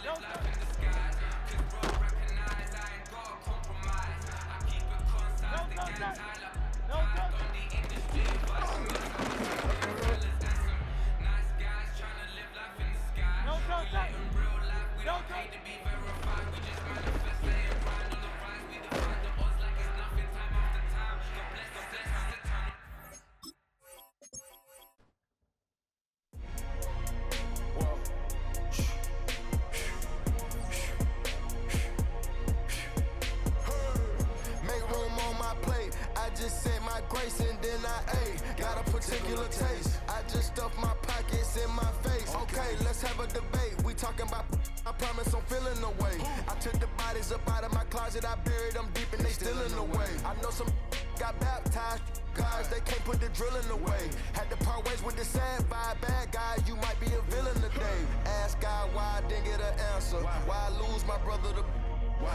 live life in disguise. Cause bro, recognize I ain't gotta compromise. I keep it concise, the gang Tyler. Passed on the industry, advice from us. I was rapping fellas and some nice guys trying to live life in the sky. We live in real life, we don't pay to be verified. We just manifest, lay and grind on the rise. We defy the odds like it's nothing, time after time. God bless us eternal. Make room on my plate. I just said my grace and then I ate. Got a particular taste. I just stuffed my pockets in my face. Okay, let's have a debate. We talking about, I promise I'm feeling the way. I took the bodies up out of my closet. I buried them deep and they still in the way. I know some got baptized. Guys, they can't put the drilling away. Had to part ways with the sad vibe. Bad guy, you might be a villain today. Ask God why I didn't get an answer. Why I lose my brother to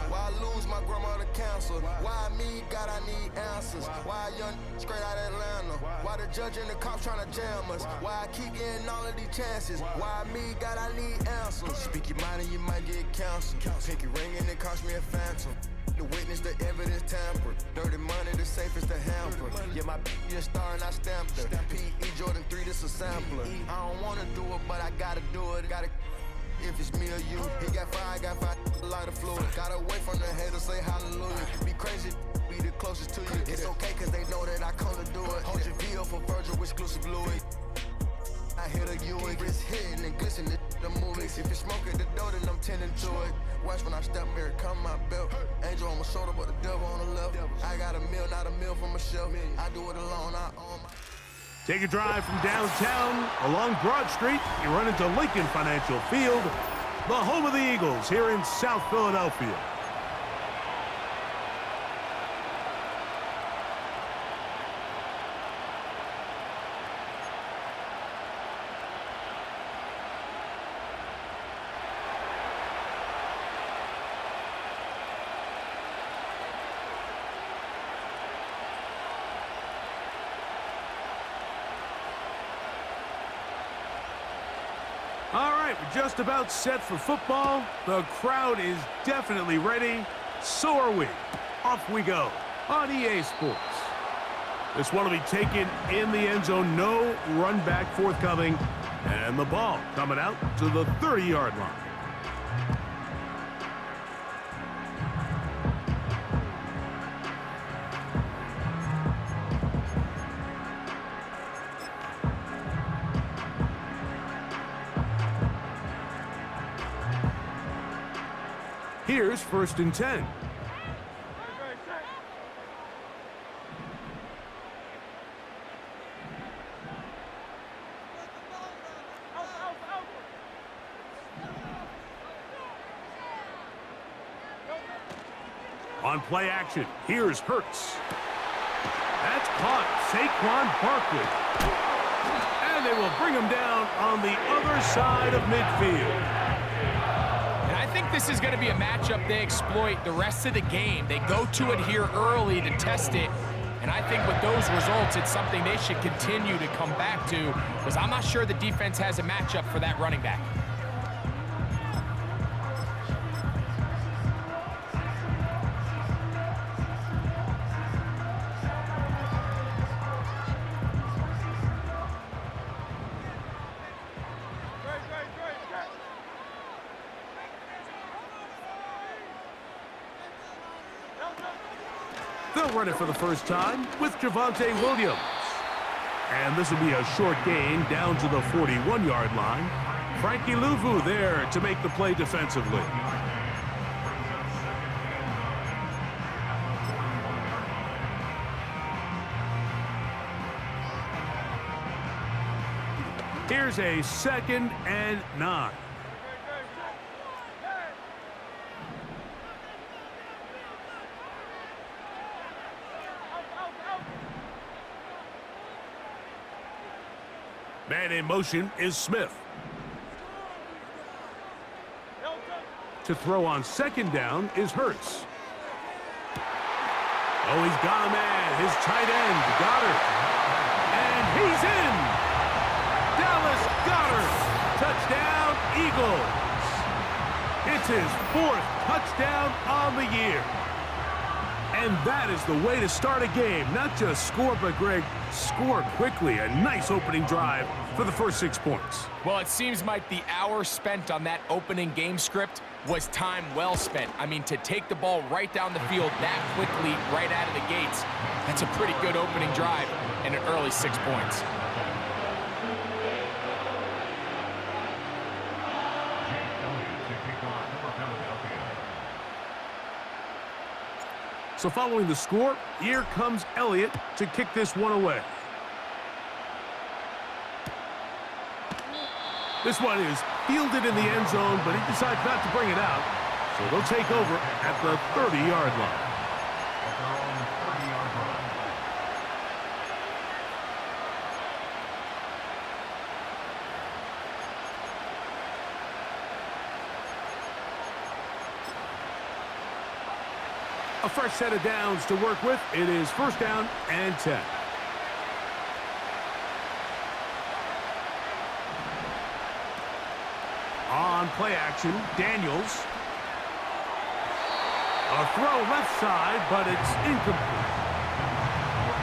why I lose my grandma to cancer? Why me, God, I need answers. Why a young straight out of Atlanta? Why the judge and the cops trying to jam us? Why I keep getting all of these chances? Why me, God, I need answers. Speak your mind and you might get canceled. Pinky ring and it cost me a phantom. The witness, the evidence tampered. Dirty money, the safest to hamper. Yeah, my b***h a star and I stamped her. P.E. Jordan 3, this a sampler. I don't wanna do it, but I gotta do it. Gotta if it's me or you. He got five, a lot of fluid. Gotta wait from the haters, say hallelujah. Be crazy, be the closest to you. It's okay, cause they know that I come to do it. Hold your VO for Virgil, exclusive Louis. I hit a Ewing, wrist hitting and glistening the movies. If it's smoke at the door, then I'm tending to it. Watch when I step here, come my belt. Angel on my shoulder, but the devil on the left. I got a meal, not a meal from Michelle. I do it alone, I own my... Take a drive from downtown along Broad Street. You run into Lincoln Financial Field, the home of the Eagles here in South Philadelphia. All right, we're just about set for football. The crowd is definitely ready. So are we. Off we go on EA Sports. This one will be taken in the end zone. No run back forthcoming. And the ball coming out to the 30-yard line. Here's 1st and 10. On play action, here's Hurts. That's caught, Saquon Barkley. And they will bring him down on the other side of midfield. I think this is going to be a matchup they exploit the rest of the game. They go to it here early to test it. And I think with those results, it's something they should continue to come back to, because I'm not sure the defense has a matchup for that running back. They'll run it for the first time with Javonte Williams. And this will be a short gain down to the 41-yard line. Frankie Louvu there to make the play defensively. Here's a 2nd and 9. Man in motion is Smith. To throw on 2nd down is Hurts. Oh, he's got a man, his tight end, Goddard. And he's in! Dallas Goddard! Touchdown, Eagles! It's his 4th touchdown on the year. And that is the way to start a game. Not just score, but, Greg, score quickly. A nice opening drive for the first 6 points. Well, it seems like the hour spent on that opening game script was time well spent. I mean, to take the ball right down the field that quickly right out of the gates, that's a pretty good opening drive and an early 6 points. So following the score, here comes Elliott to kick this one away. This one is fielded in the end zone, but he decides not to bring it out. So they'll take over at the 30-yard line. A fresh set of downs to work with. It is 1st down and 10. On play action, Daniels. A throw left side, but it's incomplete.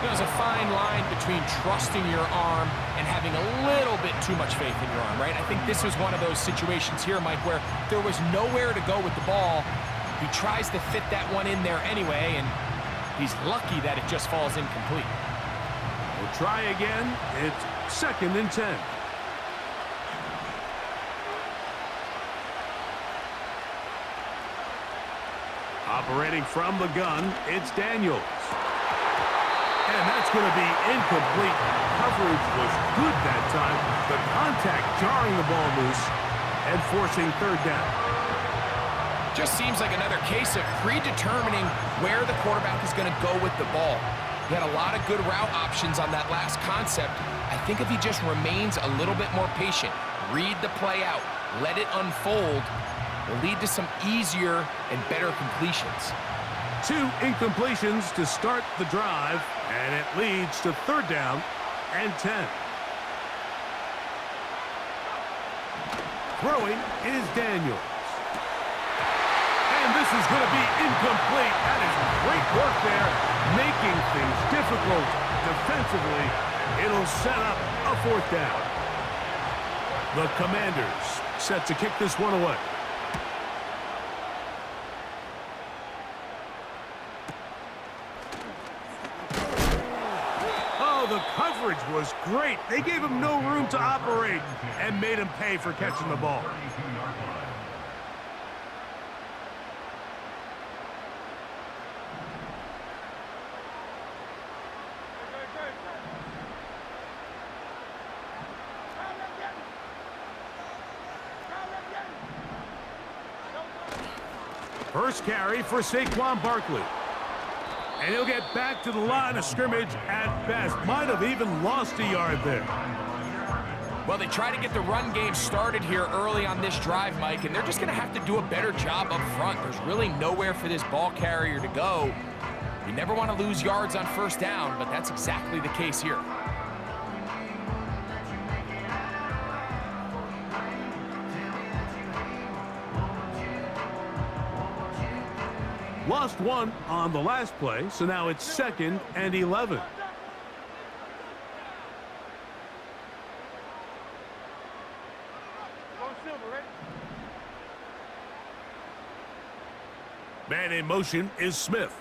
There's a fine line between trusting your arm and having a little bit too much faith in your arm, right? I think this was one of those situations here, Mike, where there was nowhere to go with the ball. He tries to fit that one in there anyway, and he's lucky that it just falls incomplete. We'll try again. It's 2nd and 10. Operating from the gun, it's Daniels. And that's going to be incomplete. Coverage was good that time. The contact jarring the ball loose and forcing 3rd down. Just seems like another case of predetermining where the quarterback is going to go with the ball. He had a lot of good route options on that last concept. I think if he just remains a little bit more patient, read the play out, let it unfold, will lead to some easier and better completions. 2 incompletions to start the drive, and it leads to 3rd down and 10. Throwing is Daniels. And this is going to be incomplete. That is great work there, making things difficult defensively. It'll set up a 4th down. The Commanders set to kick this one away. Oh, the coverage was great. They gave him no room to operate and made him pay for catching the ball. First carry for Saquon Barkley. And he'll get back to the line of scrimmage at best. Might have even lost a yard there. Well, they try to get the run game started here early on this drive, Mike, and they're just going to have to do a better job up front. There's really nowhere for this ball carrier to go. You never want to lose yards on 1st down, but that's exactly the case here. Lost 1 on the last play, so now it's 2nd and 11. Man in motion is Smith.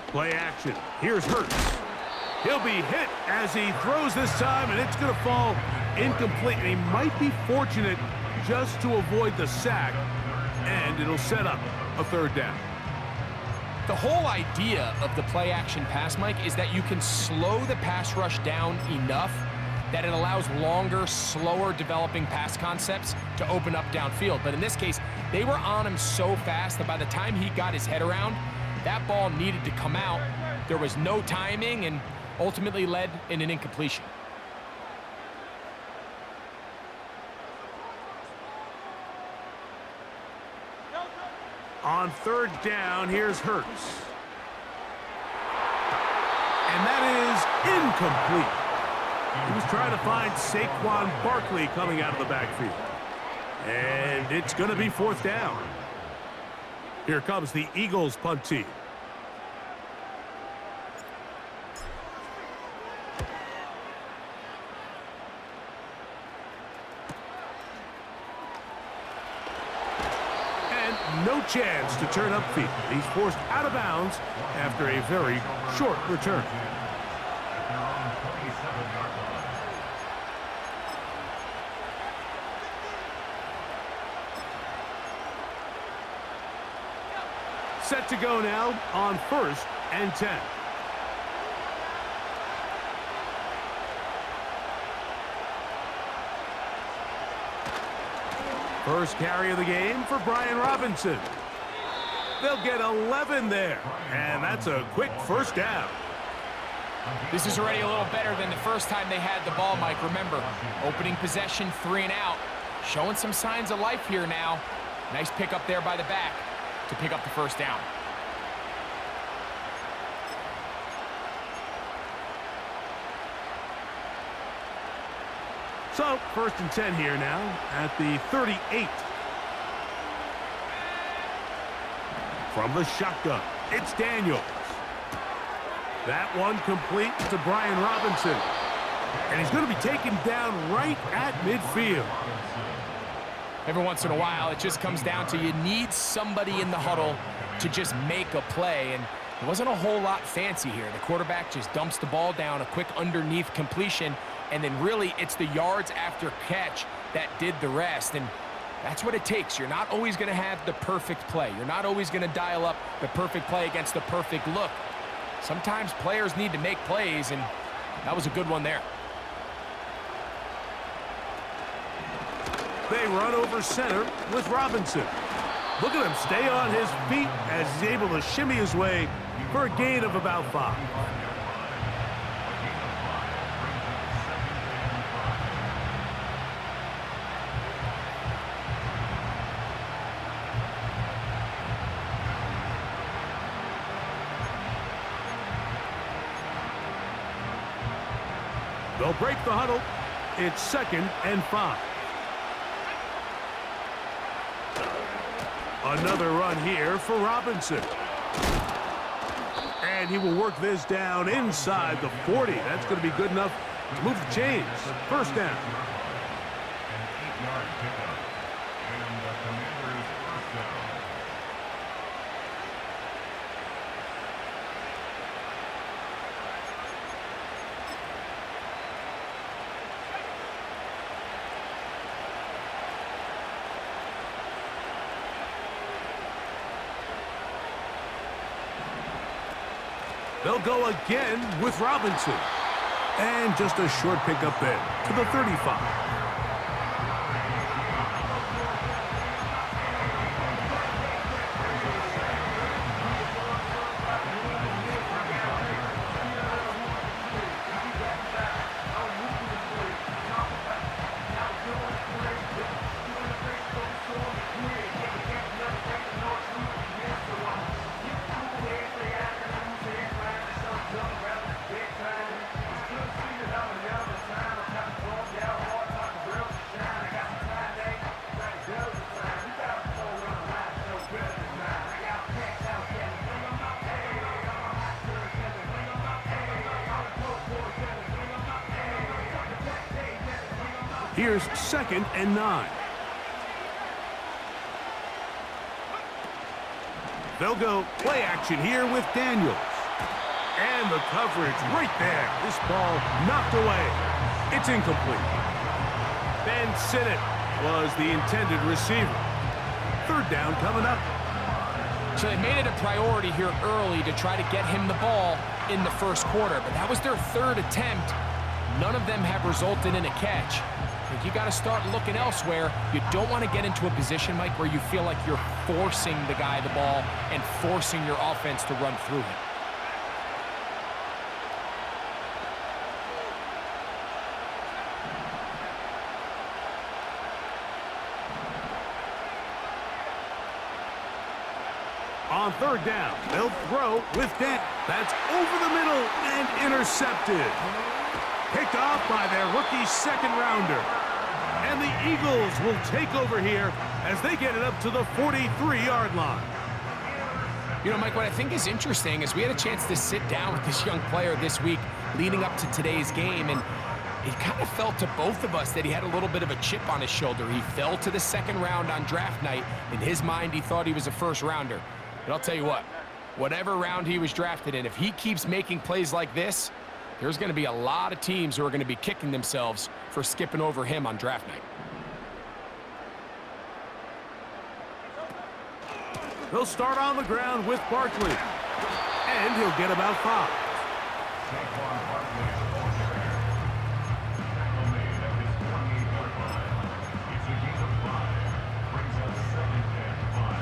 Play action. Here's Hurts. He'll be hit as he throws this time, and it's going to fall incomplete. And he might be fortunate just to avoid the sack, and it'll set up a 3rd down. The whole idea of the play-action pass, Mike, is that you can slow the pass rush down enough that it allows longer, slower developing pass concepts to open up downfield. But in this case, they were on him so fast that by the time he got his head around, that ball needed to come out. There was no timing and ultimately led in an incompletion. On 3rd down, here's Hurts. And that is incomplete. He was trying to find Saquon Barkley coming out of the backfield. And it's going to be 4th down. Here comes the Eagles punt team. And no chance to turn upfield. He's forced out of bounds after a very short return. Set to go now on 1st and 10. First carry of the game for Brian Robinson. They'll get 11 there, and that's a quick 1st down. This is already a little better than the first time they had the ball, Mike. Remember, opening possession, 3 and out. Showing some signs of life here now. Nice pick up there by the back to pick up the 1st down. So, 1st and 10 here now at the 38. From the shotgun, it's Daniels. That one complete to Brian Robinson. And he's going to be taken down right at midfield. Every once in a while, it just comes down to you need somebody in the huddle to just make a play. And it wasn't a whole lot fancy here. The quarterback just dumps the ball down, a quick underneath completion, and then really it's the yards after catch that did the rest. And that's what it takes. You're not always going to have the perfect play. You're not always going to dial up the perfect play against the perfect look. Sometimes players need to make plays, and that was a good one there. They run over center with Robinson. Look at him stay on his feet as he's able to shimmy his way for a gain of about 5. They'll break the huddle. It's 2nd and 5. Another run here for Robinson. And he will work this down inside the 40. That's going to be good enough to move the chains. 1st down. An 8-yard pickup. And the Commanders' 1st down. They'll go again with Robinson. And just a short pickup there to the 35. Here's 2nd and 9. They'll go play action here with Daniels. And the coverage right there. This ball knocked away. It's incomplete. Ben Sinnott was the intended receiver. 3rd down coming up. So they made it a priority here early to try to get him the ball in the 1st quarter. But that was their 3rd attempt. None of them have resulted in a catch. You got to start looking elsewhere. You don't want to get into a position, Mike, where you feel like you're forcing the guy the ball and forcing your offense to run through him. On 3rd down, they'll throw with Dan. That's over the middle and intercepted. Picked off by their rookie second rounder. And the Eagles will take over here as they get it up to the 43-yard line. You know, Mike, what I think is interesting is we had a chance to sit down with this young player this week leading up to today's game, and it kind of felt to both of us that he had a little bit of a chip on his shoulder. He fell to the second round on draft night. In his mind, he thought he was a first rounder. But I'll tell you what, whatever round he was drafted in, if he keeps making plays like this, there's going to be a lot of teams who are going to be kicking themselves for skipping over him on draft night. He'll start on the ground with Barkley, and he'll get about 5. Saquon Barkley is the ball carrier. Tackle made at his 28-yard line. It's a gain of 5. Brings up 2nd and 5.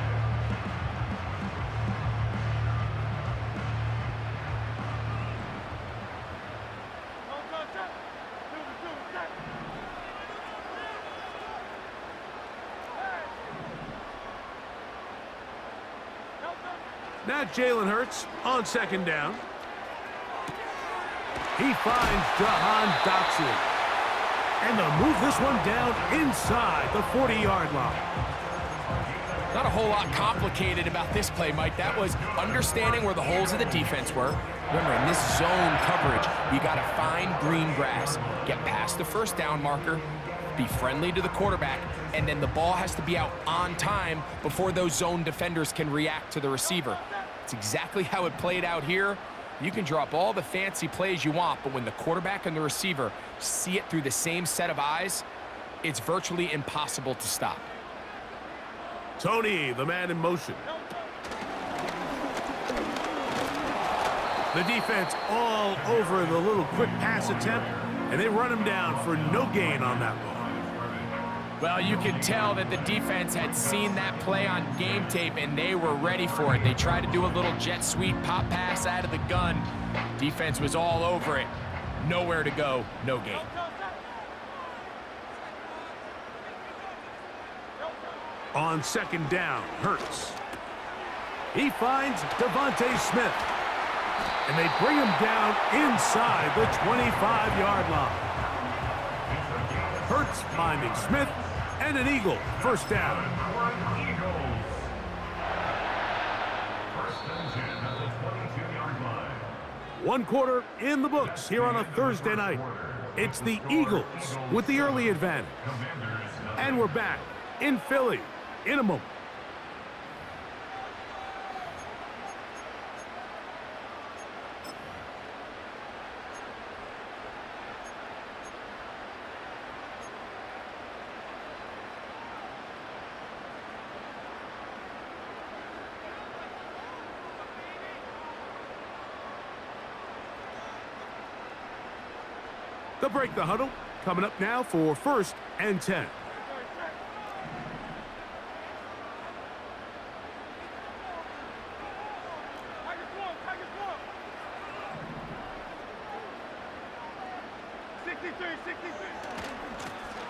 Now Jalen Hurts on second down. He finds Jahan Dotson. And they'll move this one down inside the 40-yard line. Not a whole lot complicated about this play, Mike. That was understanding where the holes of the defense were. Remember, in this zone coverage, you got to find green grass, get past the first down marker, be friendly to the quarterback, and then the ball has to be out on time before those zone defenders can react to the receiver. It's exactly how it played out here. You can draw up all the fancy plays you want, but when the quarterback and the receiver see it through the same set of eyes, it's virtually impossible to stop. Tony, the man in motion. The defense all over the little quick pass attempt, and they run him down for no gain on that one. Well, you could tell that the defense had seen that play on game tape, and they were ready for it. They tried to do a little jet sweep pop pass out of the gun. Defense was all over it. Nowhere to go, no gain. On second down, Hurts. He finds Devontae Smith. And they bring him down inside the 25-yard line. Hurts finding Smith, and an Eagle first down. First and 10 at the 22-yard line. 1 quarter in the books here on a Thursday night. It's the Eagles with the early advantage. And we're back in Philly in a moment. They'll break the huddle. Coming up now for 1st and 10.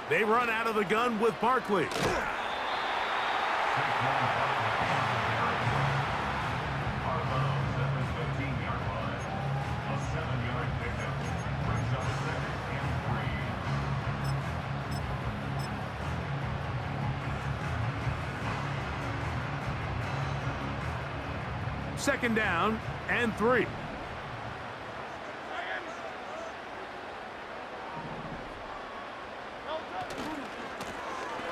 They run out of the gun with Barkley. Second down and 3.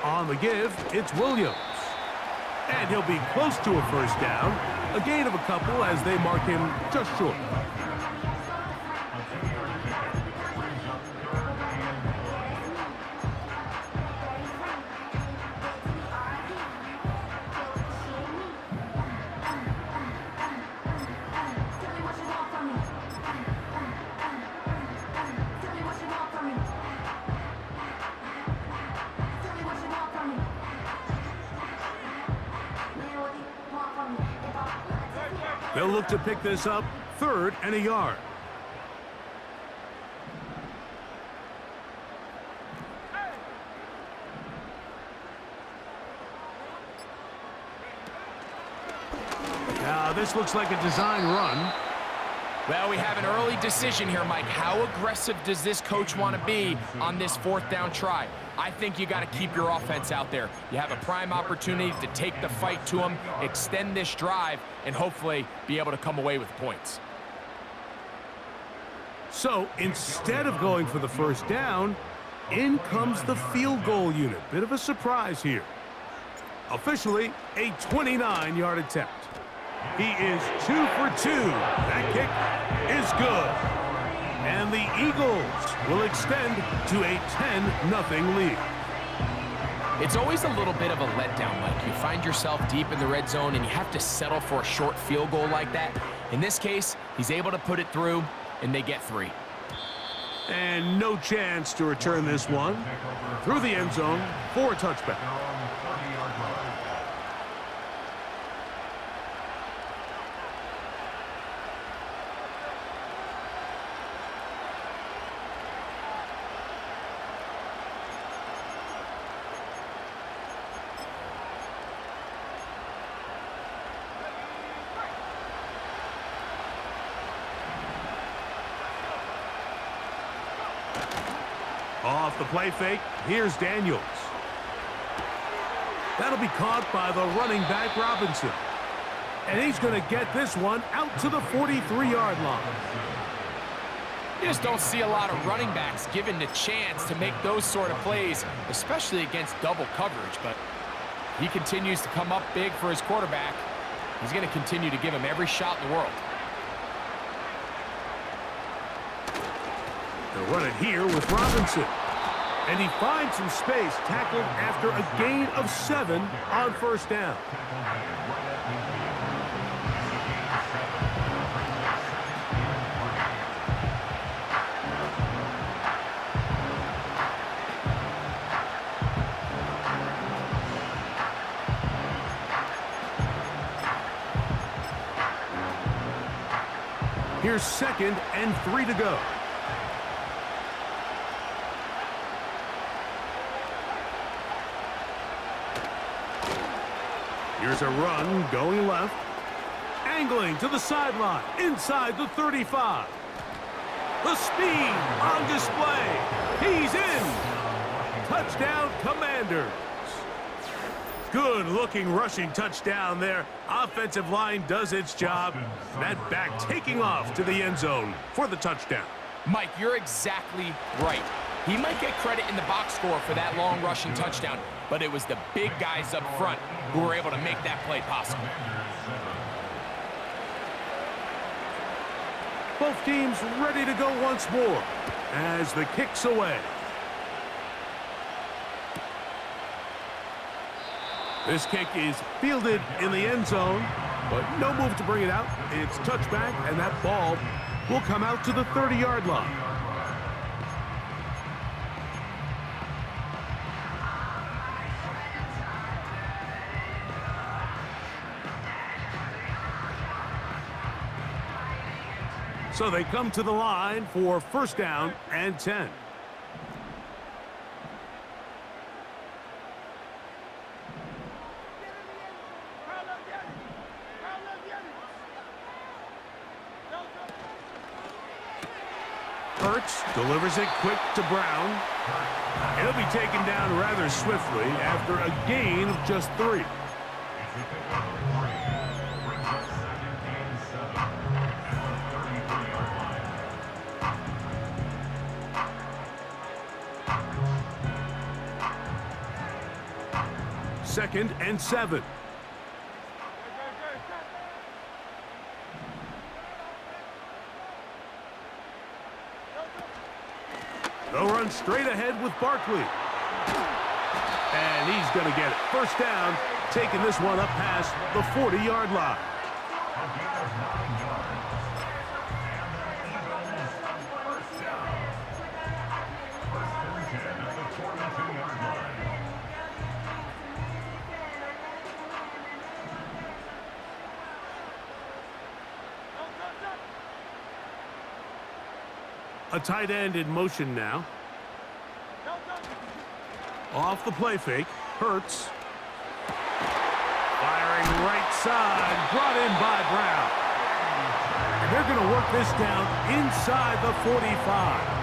On the give, it's Williams. And he'll be close to a first down. A gain of a couple as they mark him just short. They'll look to pick this up 3rd and a yard. Now this looks like a design run. Well, we have an early decision here, Mike. How aggressive does this coach want to be on this 4th down try? I think you got to keep your offense out there. You have a prime opportunity to take the fight to them, extend this drive, and hopefully be able to come away with points. So instead of going for the 1st down, in comes the field goal unit. Bit of a surprise here. Officially, a 29-yard attempt. He is 2 for 2. That kick is good. And the Eagles will extend to a 10-0 lead. It's always a little bit of a letdown, Mike. You find yourself deep in the red zone and you have to settle for a short field goal like that. In this case, he's able to put it through, and they get 3. And no chance to return this one through the end zone for a touchback. Off the play fake, here's Daniels. That'll be caught by the running back Robinson. And he's going to get this one out to the 43-yard line. You just don't see a lot of running backs given the chance to make those sort of plays, especially against double coverage. But he continues to come up big for his quarterback. He's going to continue to give him every shot in the world. They'll run it here with Robinson. And he finds some space, tackled after a gain of 7 on 1st down. Here's 2nd and 3 to go. Here's a run going left. Angling to the sideline, inside the 35. The speed on display. He's in. Touchdown, Commanders. Good-looking rushing touchdown there. Offensive line does its job. That back taking off to the end zone for the touchdown. Mike, you're exactly right. He might get credit in the box score for that long rushing touchdown, but it was the big guys up front who were able to make that play possible. Both teams ready to go once more as the kick's away. This kick is fielded in the end zone, but no move to bring it out. It's touchback, and that ball will come out to the 30-yard line. So they come to the line for 1st down and 10. Hurts delivers it quick to Brown. He'll be taken down rather swiftly after a gain of just 3. Second and 7. They'll run straight ahead with Barkley. And he's going to get it. 1st down, taking this one up past the 40-yard line. A tight end in motion now. Off the play fake, Hurts. Firing right side, brought in by Brown. And They're going to work this down inside the 45.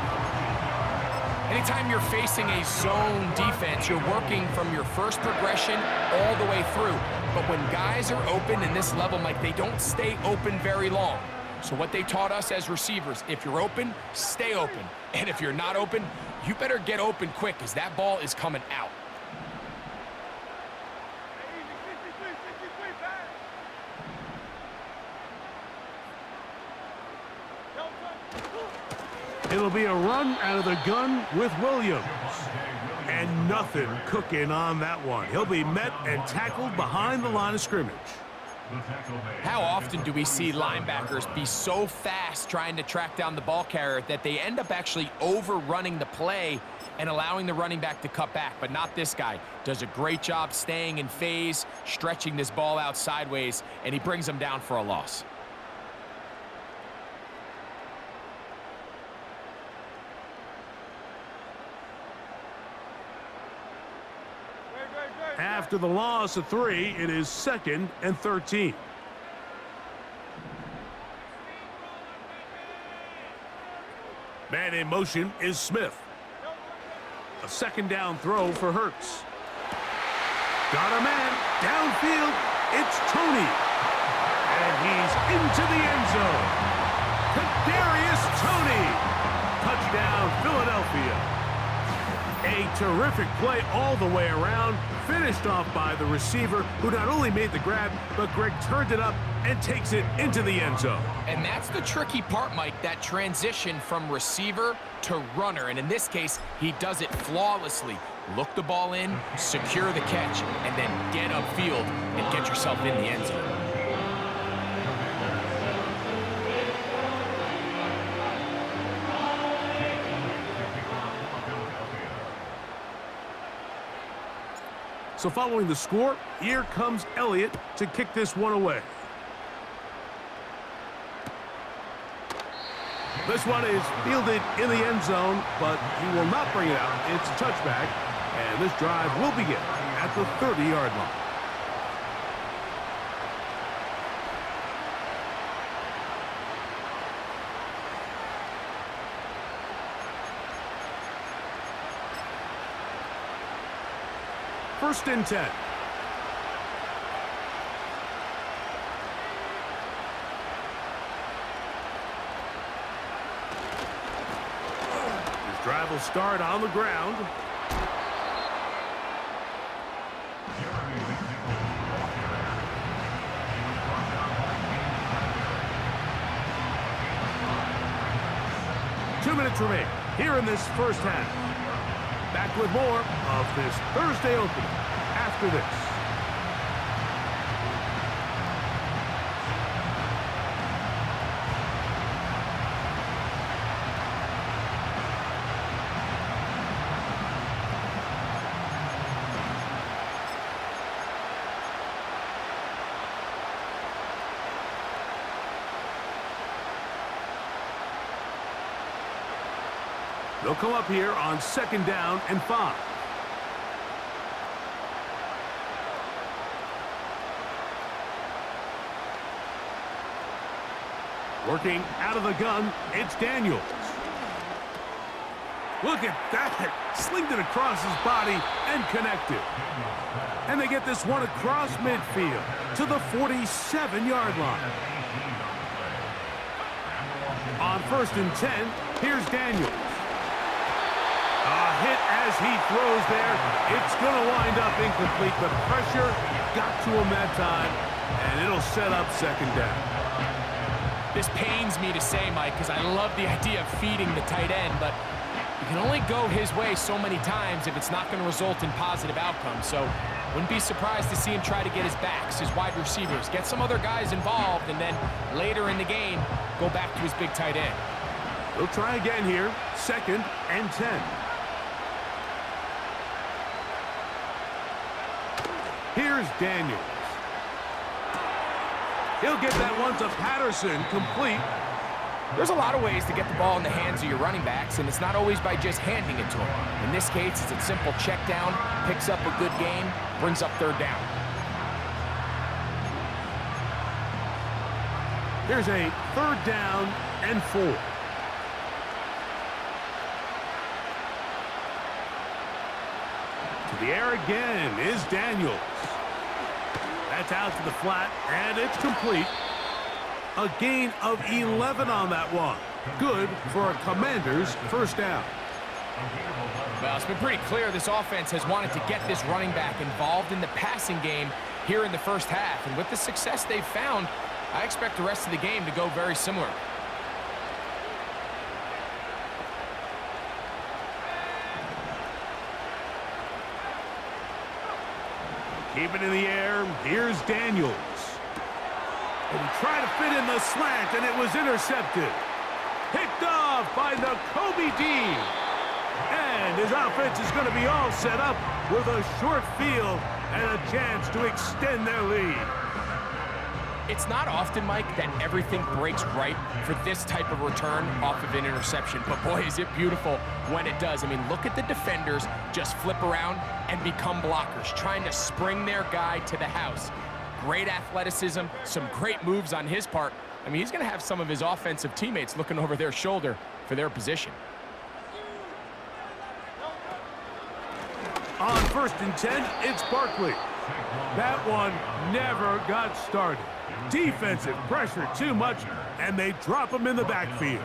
Anytime you're facing a zone defense, you're working from your first progression all the way through. But when guys are open in this level, Mike, they don't stay open very long. So what they taught us as receivers, if you're open, stay open. And if you're not open, you better get open quick because that ball is coming out. It'll be a run out of the gun with Williams. And nothing cooking on that one. He'll be met and tackled behind the line of scrimmage. How often do we see linebackers be so fast trying to track down the ball carrier that they end up actually overrunning the play and allowing the running back to cut back? But not this guy. Does a great job staying in phase, stretching this ball out sideways, and he brings them down for a loss. After the loss of 3, it is 2nd and 13. Man in motion is Smith. A second down throw for Hurts. Got a man downfield. It's Tony. And he's into the end zone. Kadarius Toney. Touchdown, Philadelphia. A terrific play all the way around, finished off by the receiver, who not only made the grab, but Greg turned it up and takes it into the end zone. And that's the tricky part, Mike, that transition from receiver to runner. And in this case, he does it flawlessly. Look the ball in, secure the catch, and then get upfield and get yourself in the end zone. So following the score, here comes Elliott to kick this one away. This one is fielded in the end zone, but he will not bring it out. It's a touchback, and this drive will begin at the 30-yard line. First and 10. This drive will start on the ground. Two minutes remain here in this first half. Back with more of this Thursday opening after this. They'll come up here on 2nd down and 5. Working out of the gun, it's Daniels. Look at that. Slinged it across his body and connected. And they get this one across midfield to the 47-yard line. On 1st and 10, here's Daniels. A hit as he throws there. It's going to wind up incomplete. The pressure got to him that time, and it'll set up 2nd down. This pains me to say, Mike, because I love the idea of feeding the tight end, but you can only go his way so many times if it's not going to result in positive outcomes. So wouldn't be surprised to see him try to get his backs, his wide receivers, get some other guys involved, and then later in the game, go back to his big tight end. They'll try again here, 2nd and 10. Here's Daniels. He'll get that one to Patterson, complete. There's a lot of ways to get the ball in the hands of your running backs, and it's not always by just handing it to them. In this case, it's a simple check down, picks up a good gain, brings up 3rd down. Here's a 3rd down and 4. To the air again is Daniels. That's out to the flat, and it's complete. A gain of 11 on that one. Good for a Commanders' first down. Well, it's been pretty clear this offense has wanted to get this running back involved in the passing game here in the first half. And with the success they've found, I expect the rest of the game to go very similar. Keep it in the air. Here's Daniels. And he tried to fit in the slant, and it was intercepted. Picked off by Nakobe Dean. And his offense is going to be all set up with a short field and a chance to extend their lead. It's not often, Mike, that everything breaks right for this type of return off of an interception. But boy, is it beautiful when it does. I mean, look at the defenders just flip around and become blockers, trying to spring their guy to the house. Great athleticism, some great moves on his part. I mean, he's going to have some of his offensive teammates looking over their shoulder for their position. On 1st and 10, it's Barkley. That one never got started. Defensive pressure too much, and they drop him in the backfield.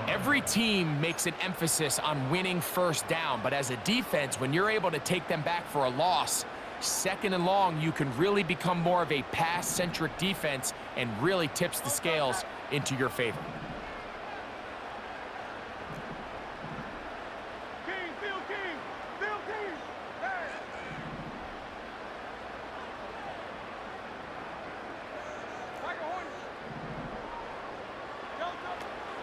Every team makes an emphasis on winning first down, but as a defense, when you're able to take them back for a loss, 2nd and long, you can really become more of a pass-centric defense and really tips the scales into your favor.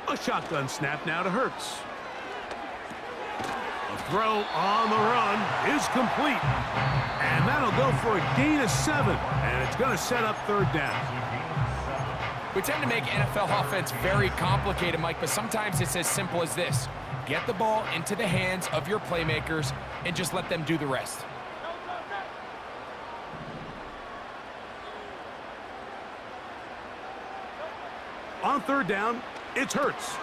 A shotgun snap now to Hurts. A throw on the run is complete. And that'll go for a gain of 7. And it's going to set up 3rd down. We tend to make NFL offense very complicated, Mike, but sometimes it's as simple as this. Get the ball into the hands of your playmakers and just let them do the rest. On 3rd down, it's Hurts.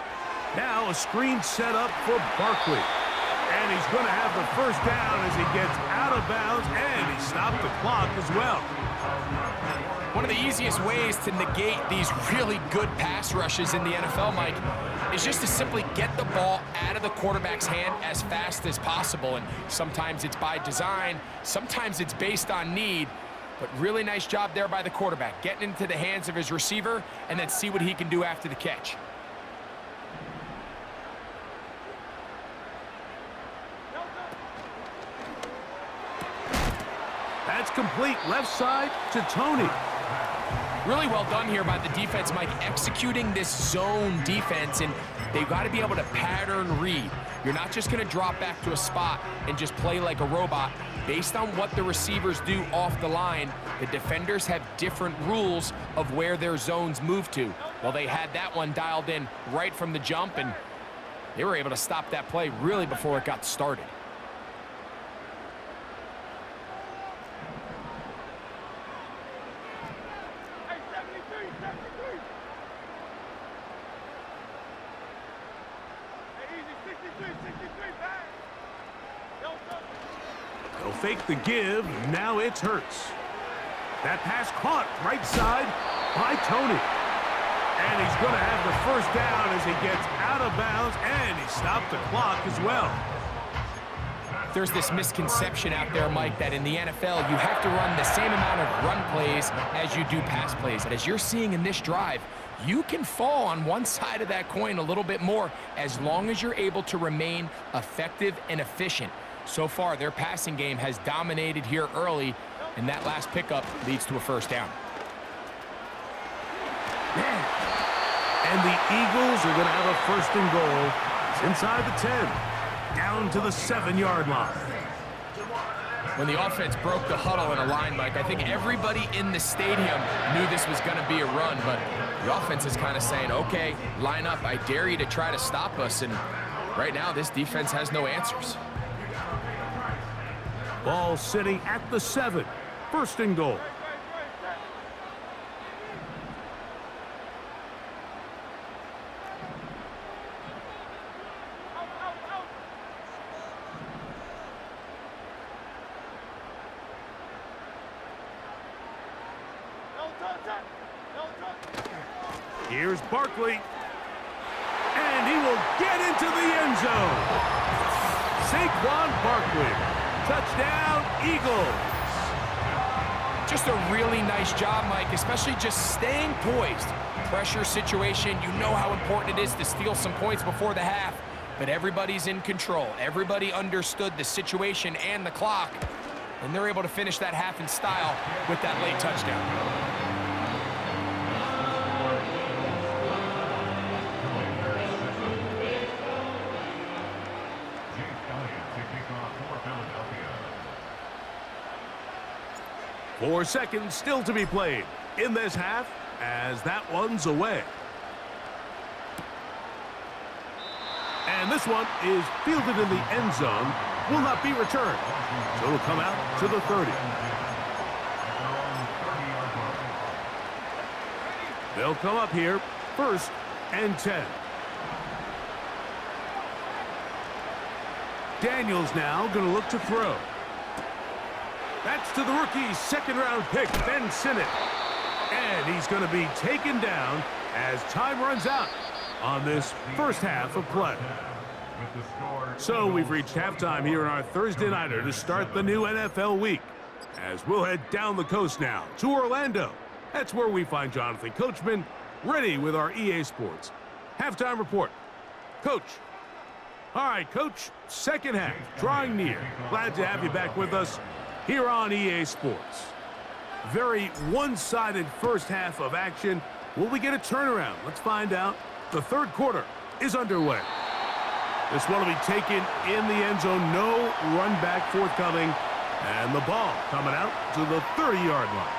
Now a screen set up for Barkley. And he's going to have the first down as he gets out of bounds, and he stopped the clock as well. One of the easiest ways to negate these really good pass rushes in the NFL, Mike, is just to simply get the ball out of the quarterback's hand as fast as possible. And sometimes it's by design, sometimes it's based on need. But really nice job there by the quarterback, getting into the hands of his receiver and then see what he can do after the catch. That's complete left side to Tony. Really well done here by the defense, Mike, executing this zone defense, and they've got to be able to pattern read. You're not just going to drop back to a spot and just play like a robot. Based on what the receivers do off the line, the defenders have different rules of where their zones move to. Well, they had that one dialed in right from the jump, and they were able to stop that play really before it got started. They'll fake the give. Now it's Hurts. That pass caught right side by Tony. And he's going to have the first down as he gets out of bounds, and he stopped the clock as well. There's this misconception out there, Mike, that in the NFL, you have to run the same amount of run plays as you do pass plays. And as you're seeing in this drive, you can fall on one side of that coin a little bit more as long as you're able to remain effective and efficient. So far, their passing game has dominated here early, and that last pickup leads to a first down. And the Eagles are going to have a 1st and goal. It's inside the 10, down to the 7-yard line. When the offense broke the huddle in a line, Mike, I think everybody in the stadium knew this was going to be a run, but the offense is kind of saying, okay, line up, I dare you to try to stop us, and right now this defense has no answers. Ball sitting at the 7, 1st and goal. Barkley. And he will get into the end zone. Saquon Barkley. Touchdown, Eagles. Just a really nice job, Mike, especially just staying poised. Pressure situation, you know how important it is to steal some points before the half, but everybody's in control. Everybody understood the situation and the clock, and they're able to finish that half in style with that late touchdown. Four seconds still to be played in this half as that one's away. And this one is fielded in the end zone, will not be returned. So it'll come out to the 30. They'll come up here, 1st and 10. Daniels now going to look to throw. That's to the rookie's second-round pick, Ben Sinnott. And he's going to be taken down as time runs out on this first half of play. So we've reached halftime here in our Thursday nighter to start the new NFL week. As we'll head down the coast now to Orlando. That's where we find Jonathan Coachman ready with our EA Sports halftime report. Coach. All right, Coach, second half drawing near. Glad to have you back with us here on EA Sports. Very one-sided first half of action. Will we get a turnaround? Let's find out. The third quarter is underway. This one will be taken in the end zone. No run back forthcoming. And the ball coming out to the 30-yard line.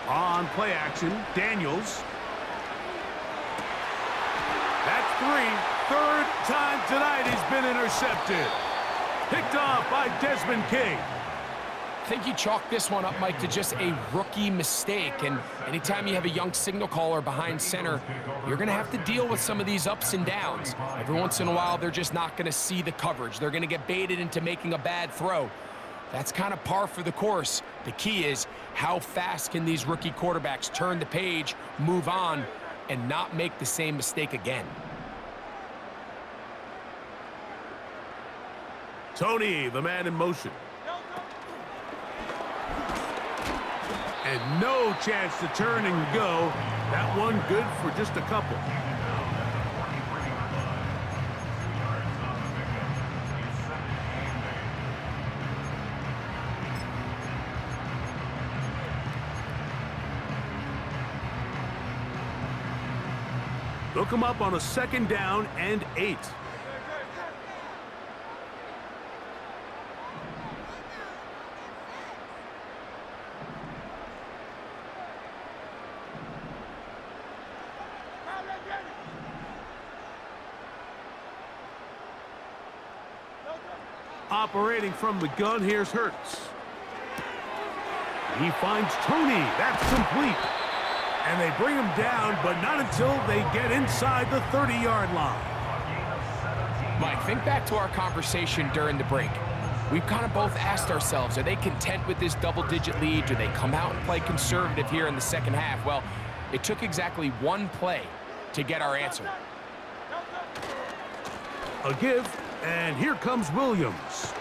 On play action, Daniels. That's 3. Third time tonight he's been intercepted. Picked off by Desmond King. I think you chalk this one up, Mike, to just a rookie mistake. And anytime you have a young signal caller behind center, you're going to have to deal with some of these ups and downs. Every once in a while, they're just not going to see the coverage. They're going to get baited into making a bad throw. That's kind of par for the course. The key is how fast can these rookie quarterbacks turn the page, move on, and not make the same mistake again. Tony, the man in motion. And no chance to turn and go. That one good for just a couple. They'll come up on a 2nd down and 8. Operating from the gun, here's Hurts. He finds Tony. That's complete. And they bring him down, but not until they get inside the 30-yard line. Mike, think back to our conversation during the break. We've kind of both asked ourselves, are they content with this double-digit lead? Do they come out and play conservative here in the second half? Well, it took exactly one play to get our answer. A give, and here comes Williams.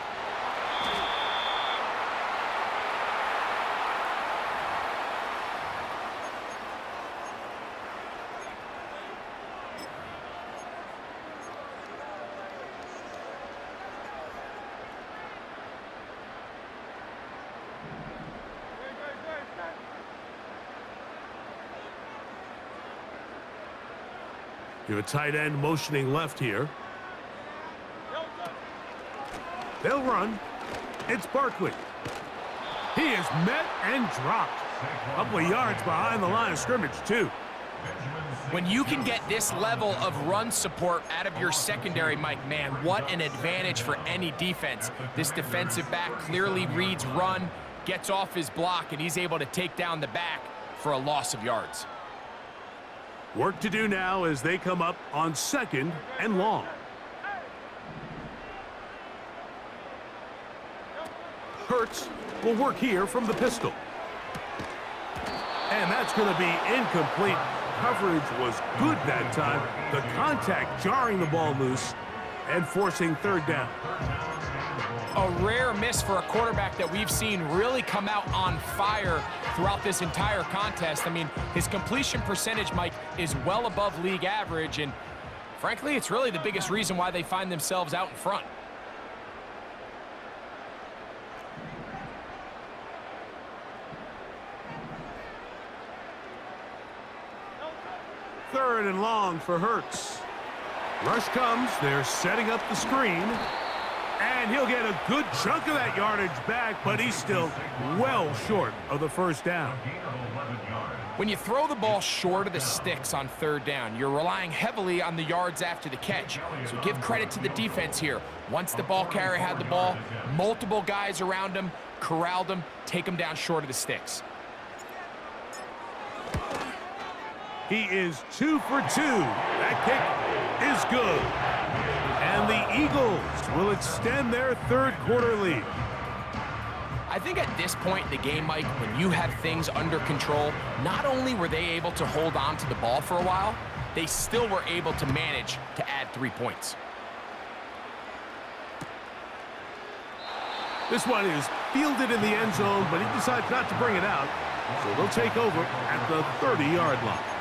You have a tight end motioning left here. They'll run. It's Barkley. He is met and dropped. A couple of yards behind the line of scrimmage, too. When you can get this level of run support out of your secondary, Mike, man, what an advantage for any defense. This defensive back clearly reads run, gets off his block, and he's able to take down the back for a loss of yards. Work to do now as they come up on 2nd and long. Hurts will work here from the pistol. And that's going to be incomplete. Coverage was good that time. The contact jarring the ball loose and forcing 3rd down. A rare miss for a quarterback that we've seen really come out on fire throughout this entire contest. I mean, his completion percentage, Mike, is well above league average, and frankly, it's really the biggest reason why they find themselves out in front. Third and long for Hurts. Rush comes, they're setting up the screen, and he'll get a good chunk of that yardage back, but he's still well short of the 1st down. When you throw the ball short of the sticks on 3rd down, you're relying heavily on the yards after the catch. So give credit to the defense here. Once the ball carrier had the ball, multiple guys around him, corralled him, take him down short of the sticks. He is 2 for 2. That kick is good. And the Eagles will extend their 3rd quarter lead. I think at this point in the game, Mike, when you have things under control, not only were they able to hold on to the ball for a while, they still were able to manage to add 3 points. This one is fielded in the end zone, but he decides not to bring it out. So they'll take over at the 30-yard line.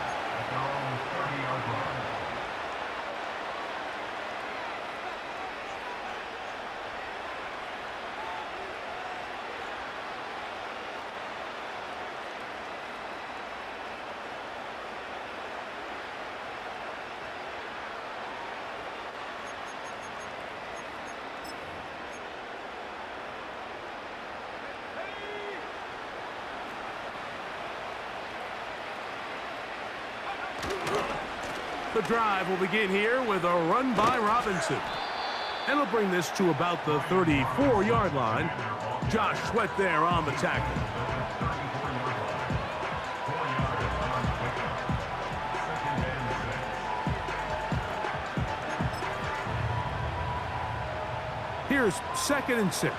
The drive will begin here with a run by Robinson. And he'll bring this to about the 34-yard line. Josh Sweat there on the tackle. Here's 2nd and 6.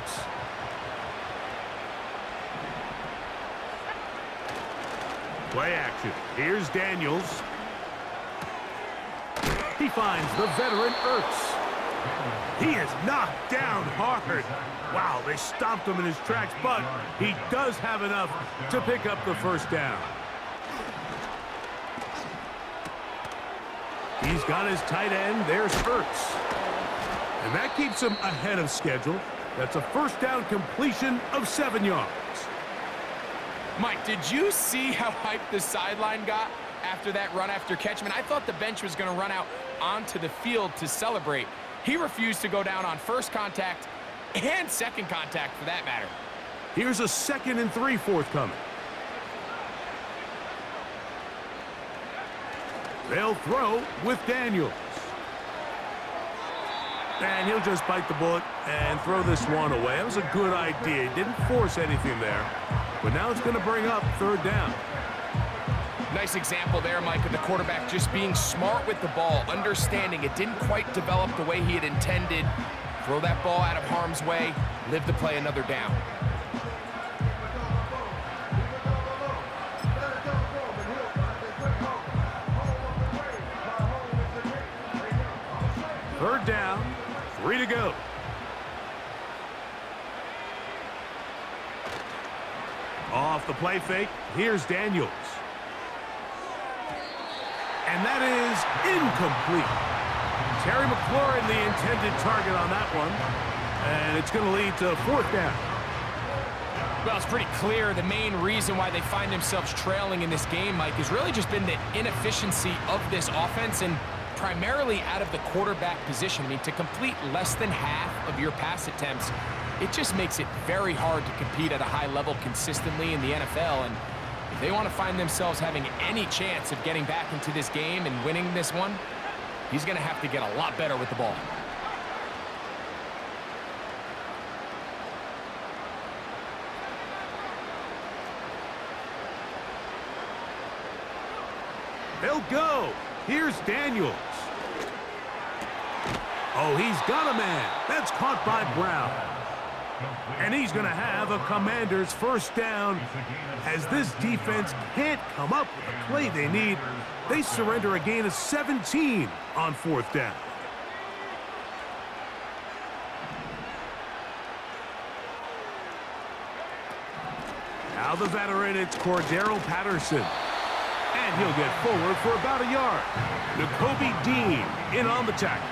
Play action. Here's Daniels. He finds the veteran Ertz. He is knocked down hard. Wow, they stopped him in his tracks, but he does have enough to pick up the 1st down. He's got his tight end. There's Ertz. And that keeps him ahead of schedule. That's a 1st down completion of 7 yards. Mike, did you see how hyped the sideline got after that run after catch? I mean, I thought the bench was going to run out onto the field to celebrate. He refused to go down on 1st contact and 2nd contact for that matter. Here's a 2nd and 3 forthcoming. They'll throw with Daniels. And he'll just bite the bullet and throw this one away. That was a good idea. He didn't force anything there. But now it's going to bring up 3rd down. Nice example there, Mike, of the quarterback just being smart with the ball, understanding it didn't quite develop the way he had intended. Throw that ball out of harm's way, live to play another down. Third down, 3 to go. Off the play fake, here's Daniels. And that is incomplete. Terry McLaurin, the intended target on that one. And it's going to lead to 4th down. Well, it's pretty clear the main reason why they find themselves trailing in this game, Mike, has really just been the inefficiency of this offense and primarily out of the quarterback position. I mean, to complete less than half of your pass attempts, it just makes it very hard to compete at a high level consistently in the NFL. And If they want to find themselves having any chance of getting back into this game and winning this one, he's going to have to get a lot better with the ball. They'll go. Here's Daniels. Oh, he's got a man. That's caught by Brown. And he's going to have a Commanders first down. As this defense can't come up with the play they need, they surrender a gain of 17 on fourth down. Now the veteran, it's Cordero Patterson. And he'll get forward for about a yard. N'Kobe Dean in on the tackle.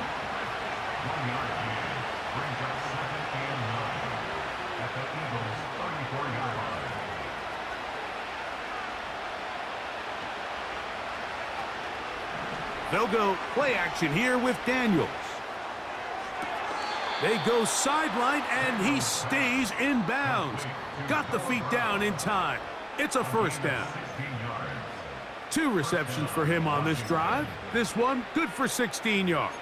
1 yard gain brings up 2nd and 9 at the Eagles' 34-yard line. They'll go play action here with Daniels. They go sideline, and he stays in bounds. Got the feet down in time. It's a first down. 16 yards. 2 receptions for him on this drive. This one, good for 16 yards.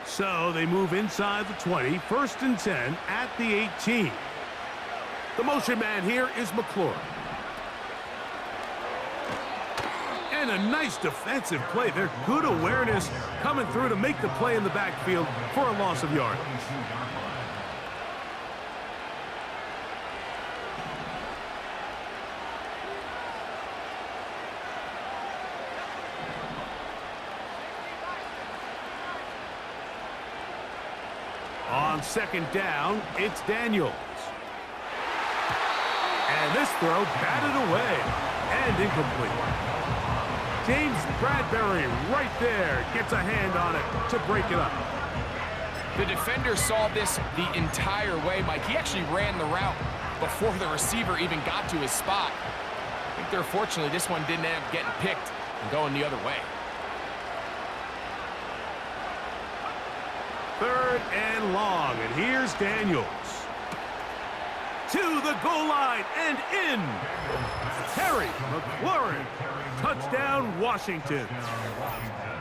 So they move inside the 20, 1st and 10 at the 18. The motion man here is McLaurin. And a nice defensive play. They're good awareness coming through to make the play in the backfield for a loss of yardage. 22-yard line. On 2nd down, it's Daniels. And this throw batted away and incomplete. James Bradbury right there gets a hand on it to break it up. The defender saw this the entire way, Mike. He actually ran the route before the receiver even got to his spot. I think they're fortunately this one didn't end up getting picked and going the other way. 3rd and long, and here's Daniels. To the goal line and in. Terry McLaurin. Touchdown, Washington.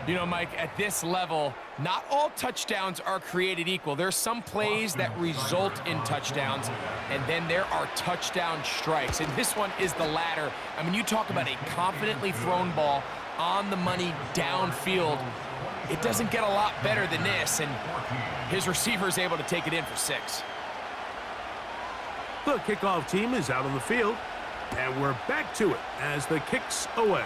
You know, Mike, at this level, not all touchdowns are created equal. There's some plays that result in touchdowns, and then there are touchdown strikes. And this one is the latter. I mean, you talk about a confidently thrown ball on the money downfield. It doesn't get a lot better than this, and his receiver is able to take it in for 6. The kickoff team is out on the field, and we're back to it as the kick's away.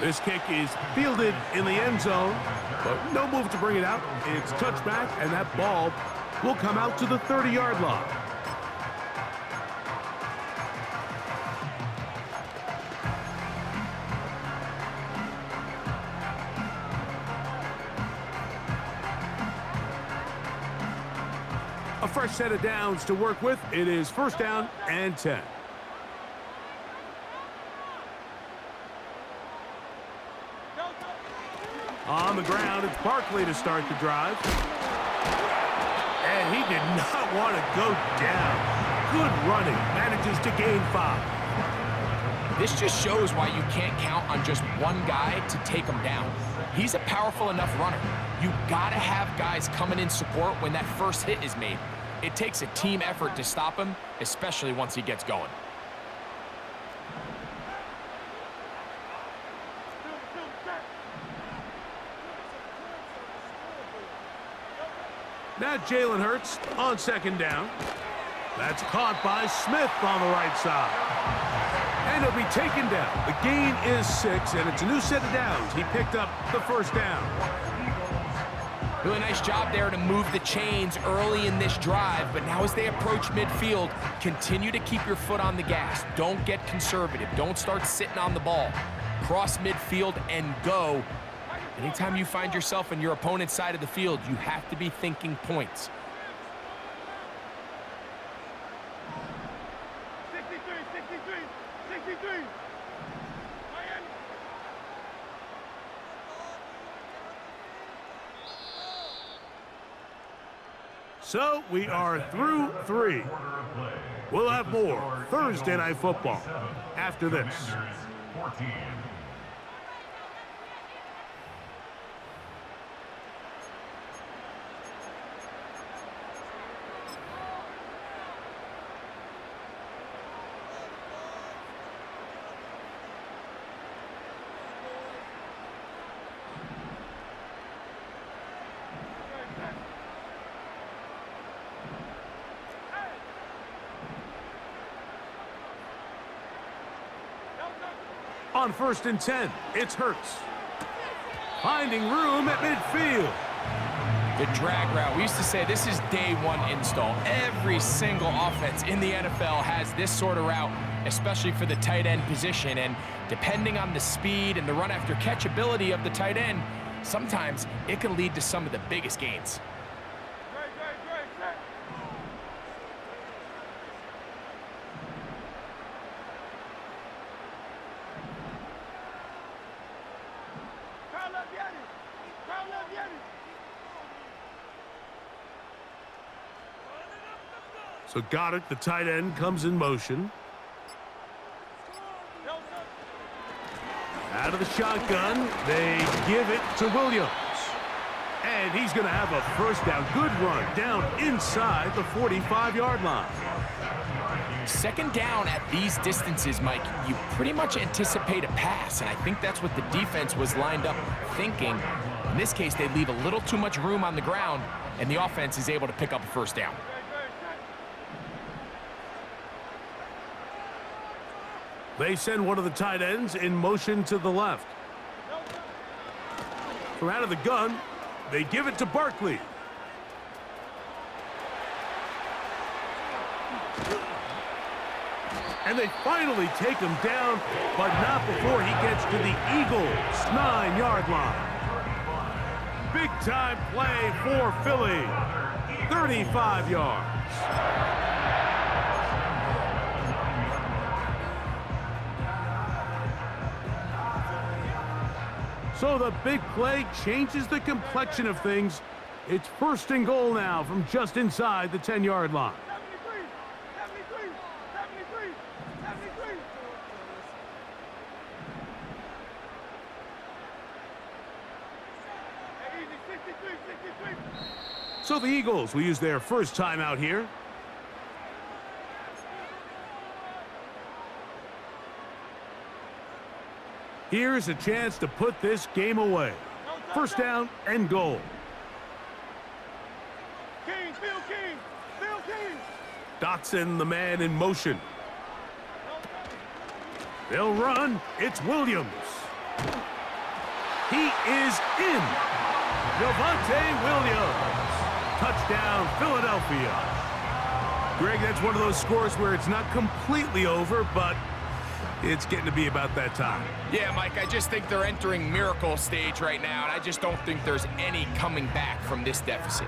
This kick is fielded in the end zone, but no move to bring it out. It's touchback, and that ball will come out to the 30-yard line. A fresh set of downs to work with. It is 1st down and 10. On the ground, it's Barkley to start the drive. And he did not want to go down. Good running. Manages to gain 5. This just shows why you can't count on just one guy to take him down. He's a powerful enough runner. You gotta have guys coming in support when that first hit is made. It takes a team effort to stop him, especially once he gets going. Now Jalen Hurts on 2nd down. That's caught by Smith on the right side. And he'll be taken down. The gain is 6, and it's a new set of downs. He picked up the 1st down. Really nice job there to move the chains early in this drive, but now as they approach midfield, continue to keep your foot on the gas. Don't get conservative. Don't start sitting on the ball. Cross midfield and go. Anytime you find yourself on your opponent's side of the field, you have to be thinking points. 63. So we are through 3. We'll have more Thursday Night Football after this. Commanders 14. On 1st and 10, it's Hurts. Finding room at midfield. The drag route. We used to say this is day one install. Every single offense in the NFL has this sort of route, especially for the tight end position. And depending on the speed and the run after catch ability of the tight end, sometimes it can lead to some of the biggest gains. So Goddard, the tight end, comes in motion. Out of the shotgun, they give it to Williams. And he's going to have a first down. Good run down inside the 45-yard line. Second down at these distances, Mike, you pretty much anticipate a pass, and I think that's what the defense was lined up thinking. In this case, they leave a little too much room on the ground, and the offense is able to pick up a first down. They send one of the tight ends in motion to the left. From out of the gun, they give it to Barkley. And they finally take him down, but not before he gets to the Eagles' 9-yard line. Big-time play for Philly. 35 yards. So the big play changes the complexion of things. It's 1st and goal now from just inside the 10-yard line. 73. So the Eagles will use their first time out here. Here's a chance to put this game away. 1st down and goal. Dotson, the man in motion. They'll run. It's Williams. He is in. Javonte Williams. Touchdown, Philadelphia. Greg, that's one of those scores where it's not completely over, but it's getting to be about that time. Yeah, Mike, I just think they're entering miracle stage right now, and I just don't think there's any coming back from this deficit.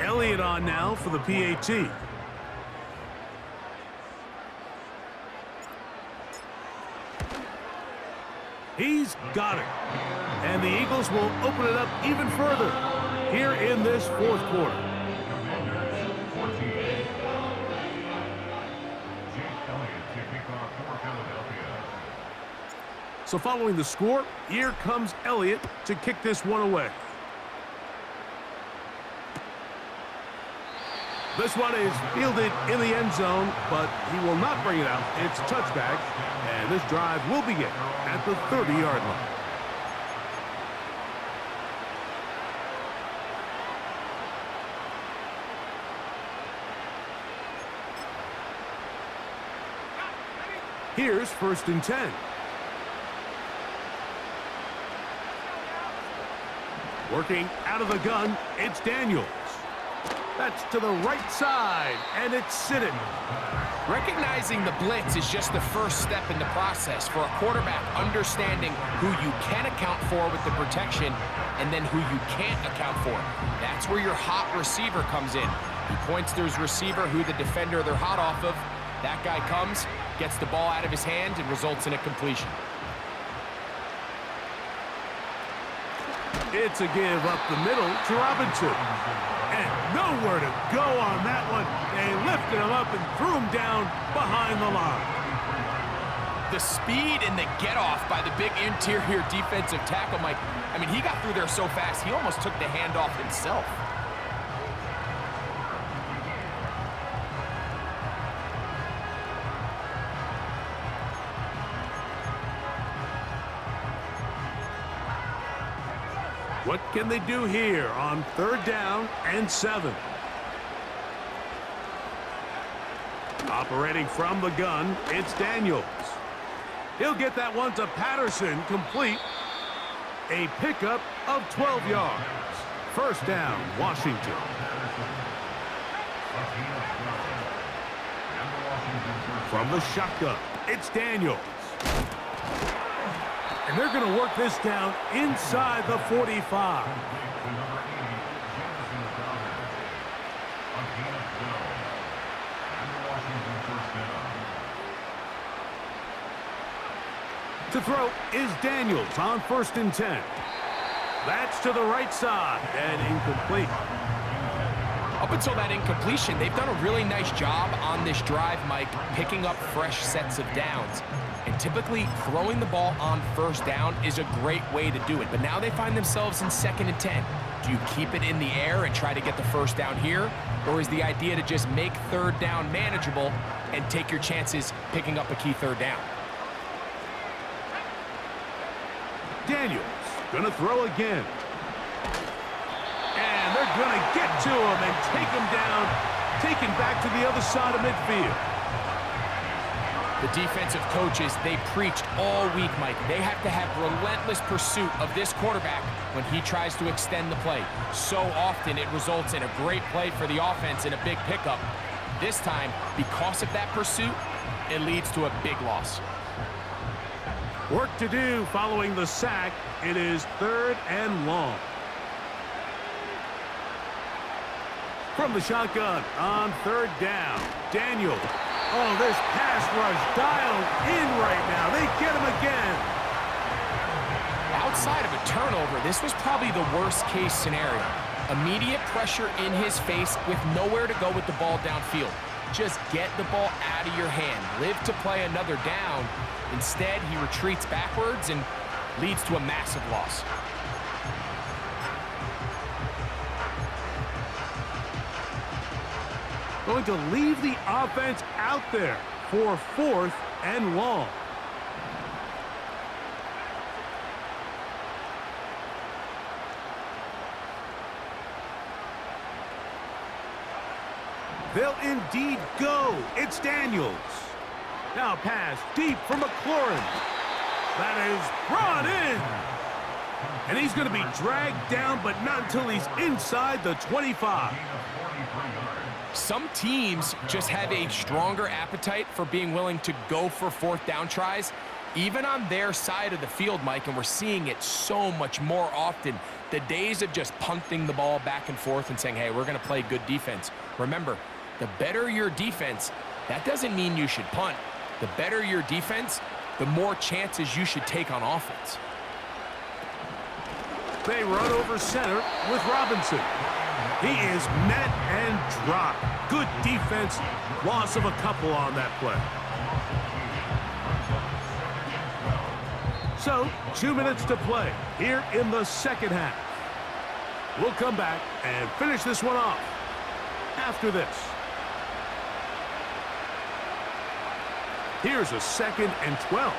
Elliott on now for the PAT. He's got it. And the Eagles will open it up even further here in this 4th quarter. So following the score, here comes Elliott to kick this one away. This one is fielded in the end zone, but he will not bring it out. It's touchback, and this drive will begin at the 30-yard line. Here's 1st and 10. Working out of the gun, it's Daniels. That's to the right side, and it's sitting. Recognizing the blitz is just the first step in the process for a quarterback, understanding who you can account for with the protection and then who you can't account for. That's where your hot receiver comes in. He points to his receiver, who the defender they're hot off of. That guy comes, gets the ball out of his hand, and results in a completion. It's a give up the middle to Robinson. And nowhere to go on that one. They lifted him up and threw him down behind the line. The speed and the get-off by the big interior defensive tackle, Mike. I mean, he got through there so fast, he almost took the handoff himself. What can they do here on 3rd down and 7? Operating from the gun, it's Daniels. He'll get that one to Patterson, complete. A pickup of 12 yards. 1st down, Washington. From the shotgun, it's Daniels. And they're going to work this down inside the 45. To throw is Daniels on 1st and 10. That's to the right side and incomplete. Up until that incompletion, they've done a really nice job on this drive, Mike, picking up fresh sets of downs. And typically, throwing the ball on 1st down is a great way to do it. But now they find themselves in 2nd and 10. Do you keep it in the air and try to get the 1st down here? Or is the idea to just make 3rd down manageable and take your chances picking up a key 3rd down? Daniels gonna throw again. And they're gonna get to him and take him down, taken back to the other side of midfield. The defensive coaches, they preached all week, Mike. They have to have relentless pursuit of this quarterback when he tries to extend the play. So often it results in a great play for the offense and a big pickup. This time, because of that pursuit, it leads to a big loss. Work to do following the sack. It is 3rd and long. From the shotgun on 3rd down, Daniels. Oh, this pass rush dialed in right now. They get him again. Outside of a turnover, this was probably the worst-case scenario. Immediate pressure in his face with nowhere to go with the ball downfield. Just get the ball out of your hand. Live to play another down. Instead, he retreats backwards and leads to a massive loss. Going to leave the offense out there for 4th and long. They'll indeed go. It's Daniels. Now pass deep for McLaurin. That is brought in. And he's going to be dragged down, but not until he's inside the 25. Some teams just have a stronger appetite for being willing to go for 4th down tries, even on their side of the field, Mike, and we're seeing it so much more often. The days of just punting the ball back and forth and saying, hey, we're going to play good defense. Remember, the better your defense, that doesn't mean you should punt. The better your defense, the more chances you should take on offense. They run over center with Robinson. He is met and dropped. Good defense. Loss of a couple on that play. So, 2 minutes to play here in the 2nd half. We'll come back and finish this one off after this. Here's a 2nd and 12.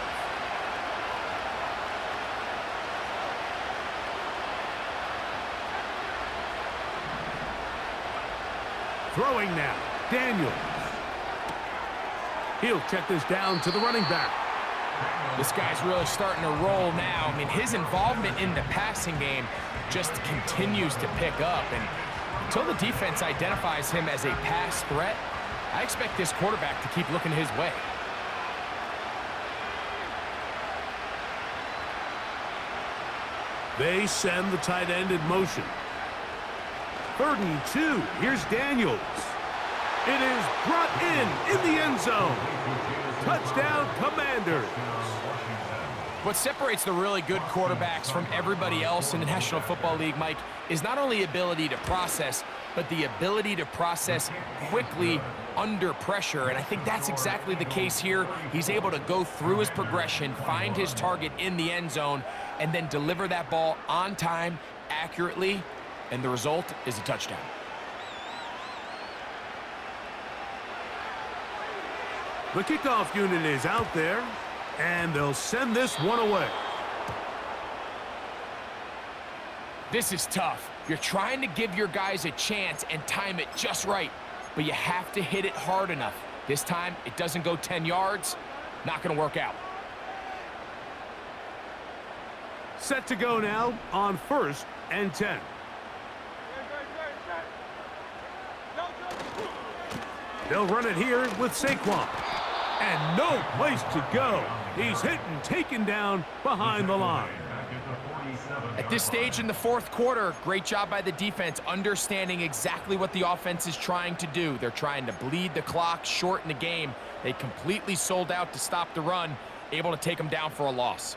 Throwing now, Daniels. He'll check this down to the running back. This guy's really starting to roll now. I mean, his involvement in the passing game just continues to pick up. And until the defense identifies him as a pass threat, I expect this quarterback to keep looking his way. They send the tight end in motion. 3rd and 2. Here's Daniels. It is brought in the end zone. Touchdown, Commanders. What separates the really good quarterbacks from everybody else in the National Football League, Mike, is not only ability to process, but the ability to process quickly under pressure. And I think that's exactly the case here. He's able to go through his progression, find his target in the end zone, and then deliver that ball on time, accurately, and the result is a touchdown. The kickoff unit is out there, and they'll send this one away. This is tough. You're trying to give your guys a chance and time it just right, but you have to hit it hard enough. This time, it doesn't go 10 yards. Not going to work out. Set to go now on 1st and 10. They'll run it here with Saquon. And no place to go. He's hit and taken down behind the line. At this stage in the fourth quarter, great job by the defense, understanding exactly what the offense is trying to do. They're trying to bleed the clock, shorten the game. They completely sold out to stop the run, able to take them down for a loss.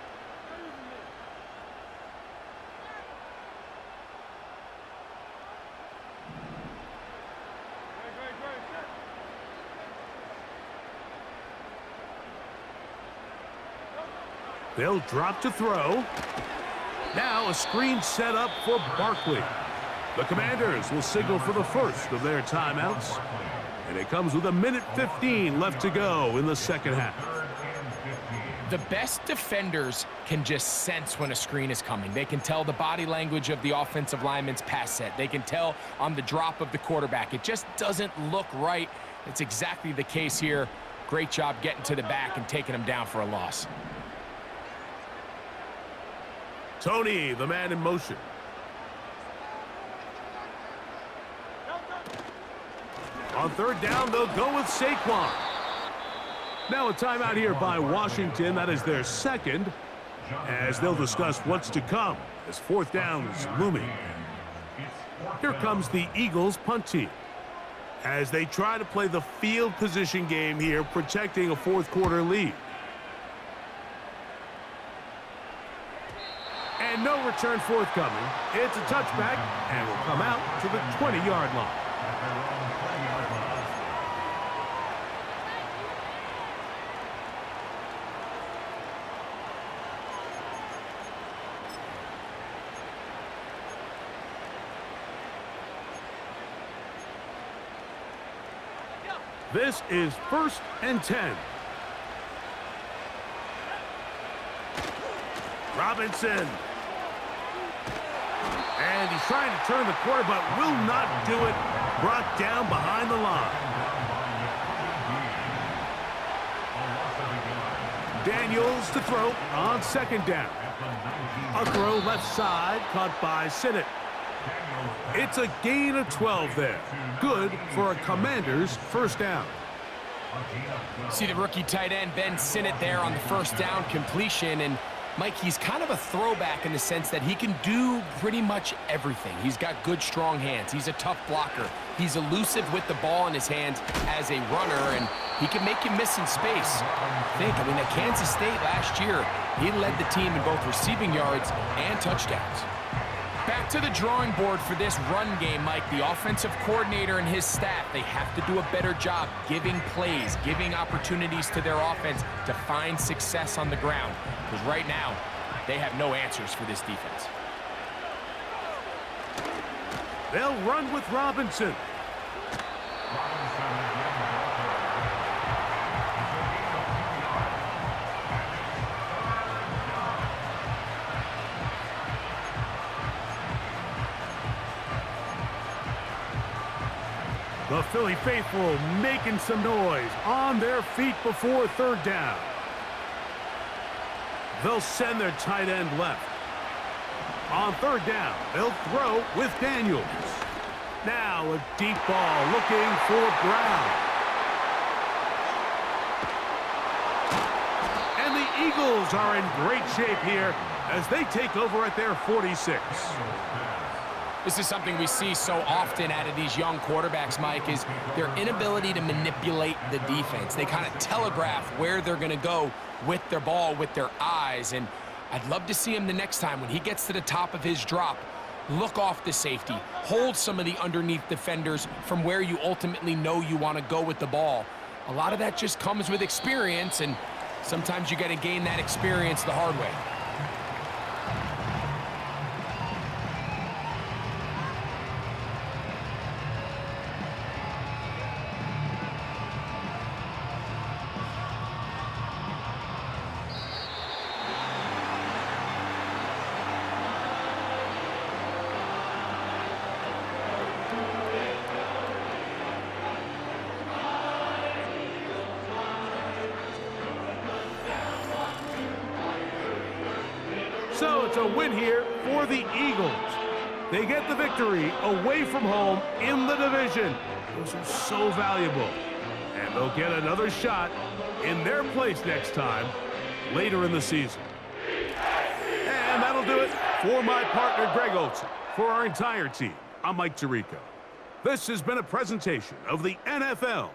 They'll drop to throw. Now a screen set up for Barkley. The Commanders will signal for the first of their timeouts. And it comes with 1:15 left to go in the second half. The best defenders can just sense when a screen is coming. They can tell the body language of the offensive lineman's pass set. They can tell on the drop of the quarterback. It just doesn't look right. It's exactly the case here. Great job getting to the back and taking him down for a loss. Tony, the man in motion. On 3rd down, they'll go with Saquon. Now a timeout here by Washington. That is their second, as they'll discuss what's to come as 4th down is looming. Here comes the Eagles punt team as they try to play the field position game here, protecting a 4th quarter lead. And no return forthcoming. It's a touchback and will come out to the 20-yard line. This is 1st and 10. Robinson. And he's trying to turn the corner, but will not do it. Brought down behind the line. Daniels to throw on 2nd down. A throw left side, caught by Sinnott. It's a gain of 12 there. Good for a Commanders 1st down. See the rookie tight end Ben Sinnott there on the 1st down completion, and Mike, he's kind of a throwback in the sense that he can do pretty much everything. He's got good, strong hands. He's a tough blocker. He's elusive with the ball in his hands as a runner, and he can make you miss in space. I mean, at Kansas State last year, he led the team in both receiving yards and touchdowns. Back to the drawing board for this run game, Mike. The offensive coordinator and his staff, they have to do a better job giving plays, giving opportunities to their offense to find success on the ground. Because right now, they have no answers for this defense. They'll run with Robinson. The Philly faithful making some noise on their feet before 3rd down. They'll send their tight end left. On 3rd down, they'll throw with Daniels. Now a deep ball looking for Brown. And the Eagles are in great shape here as they take over at their 46. This is something we see so often out of these young quarterbacks, Mike, is their inability to manipulate the defense. They kind of telegraph where they're going to go with their ball, with their eyes. And I'd love to see him the next time when he gets to the top of his drop, look off the safety, hold some of the underneath defenders from where you ultimately know you want to go with the ball. A lot of that just comes with experience, and sometimes you got to gain that experience the hard way. So it's a win here for the Eagles. They get the victory away from home in the division. Those are so valuable. And they'll get another shot in their place next time later in the season. And that'll do it for my partner, Greg Olson. For our entire team, I'm Mike Tirico. This has been a presentation of the NFL